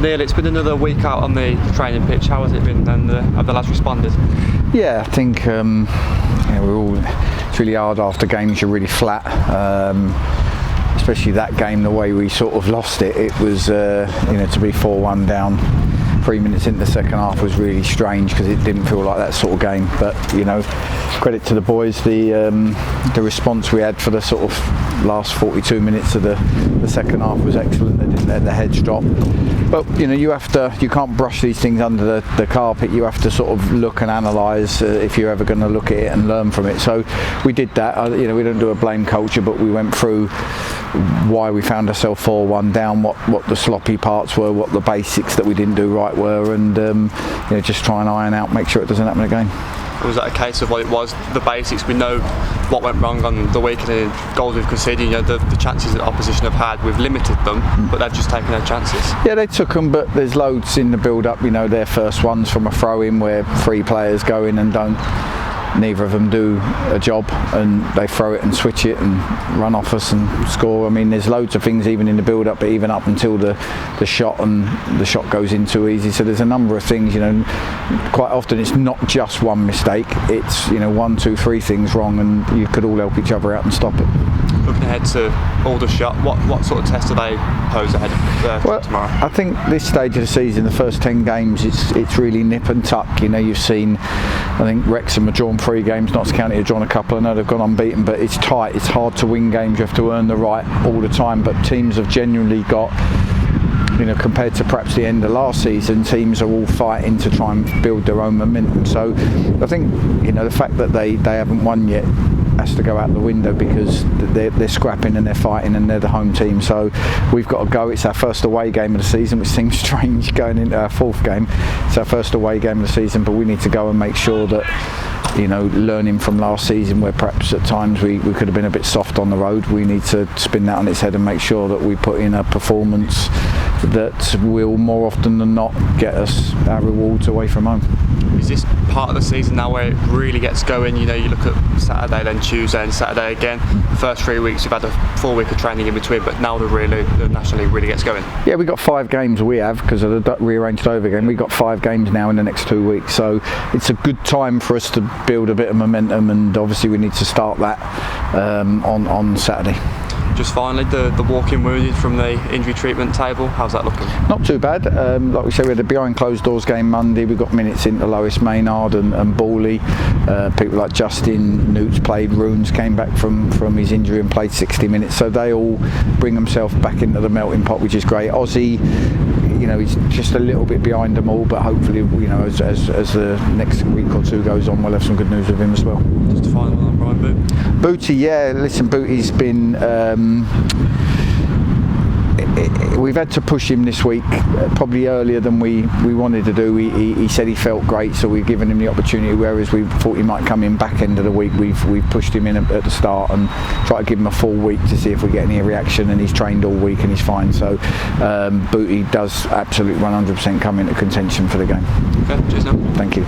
Neal, it's been another week out on the training pitch. How has it been, and have the lads responded? Yeah, I think it's really hard after games you're really flat, especially that game, the way we sort of lost it. It was to be 4-1 down 3 minutes into the second half was really strange, because it didn't feel like that sort of game. But credit to the boys, the response we had for the sort of last 42 minutes of the second half was excellent. They didn't let their heads drop. But you can't brush these things under the carpet. You have to sort of look and analyse if you're ever going to look at it and learn from it. So we did that. We don't do a blame culture, but we went through why we found ourselves 4-1 down, what the sloppy parts were, what the basics that we didn't do right were, and just try and iron out, make sure it doesn't happen again. Was that a case of what it was, the basics? We know what went wrong on the weekend, and goals we've conceded, the chances that opposition have had, we've limited them, but they've just taken their chances. Yeah, they took them, but there's loads in the build-up. Their first ones from a throw-in where 3 players go in and neither of them do a job, and they throw it and switch it and run off us and score. I mean, there's loads of things even in the build-up, but even up until the shot, and the shot goes in too easy. So there's a number of things. Quite often it's not just one mistake. It's 1, 2, 3 things wrong, and you could all help each other out and stop it. Looking ahead to Aldershot, what sort of test do they pose ahead of tomorrow? I think this stage of the season, the first 10 games, it's really nip and tuck. You've seen, I think Wrexham have drawn 3 games, Notts County have drawn a couple. I know they've gone unbeaten, but it's tight. It's hard to win games. You have to earn the right all the time. But teams have genuinely got, compared to perhaps the end of last season, teams are all fighting to try and build their own momentum. So I think the fact that they haven't won yet has to go out the window, because they're scrapping and they're fighting, and they're the home team. So we've got to go. It's our first away game of the season, which seems strange going into our 4th game. It's our first away game of the season, but we need to go and make sure that, learning from last season, where perhaps at times we could have been a bit soft on the road, we need to spin that on its head and make sure that we put in a performance that will more often than not get us our rewards away from home. Is this part of the season now where it really gets going? You look at Saturday, then Tuesday and Saturday again. The first 3 weeks we've had a full week of training in between, but now the National League really gets going. Yeah, we've got 5 games because of the rearranged over game. We've got 5 games now in the next 2 weeks, so it's a good time for us to build a bit of momentum, and obviously we need to start that on Saturday. Just finally, the walking wounded from the injury treatment table, how's that looking? Not too bad. Like we said, we had a behind closed doors game Monday. We got minutes into Lois Maynard and Bawley. People like Justin Newts played. Runes came back from his injury and played 60 minutes. So they all bring themselves back into the melting pot, which is great. Ozzy, he's just a little bit behind them all, but hopefully, as the next week or 2 goes on, we'll have some good news with him as well. Just to find one on Brian Boot. Booty, yeah. Listen, Booty's been. We've had to push him this week, probably earlier than we wanted to do. He said he felt great, so we've given him the opportunity, whereas we thought he might come in back end of the week. We've pushed him in at the start and tried to give him a full week to see if we get any reaction, and he's trained all week and he's fine. So Booty does absolutely 100% come into contention for the game. Okay, cheers now. Thank you.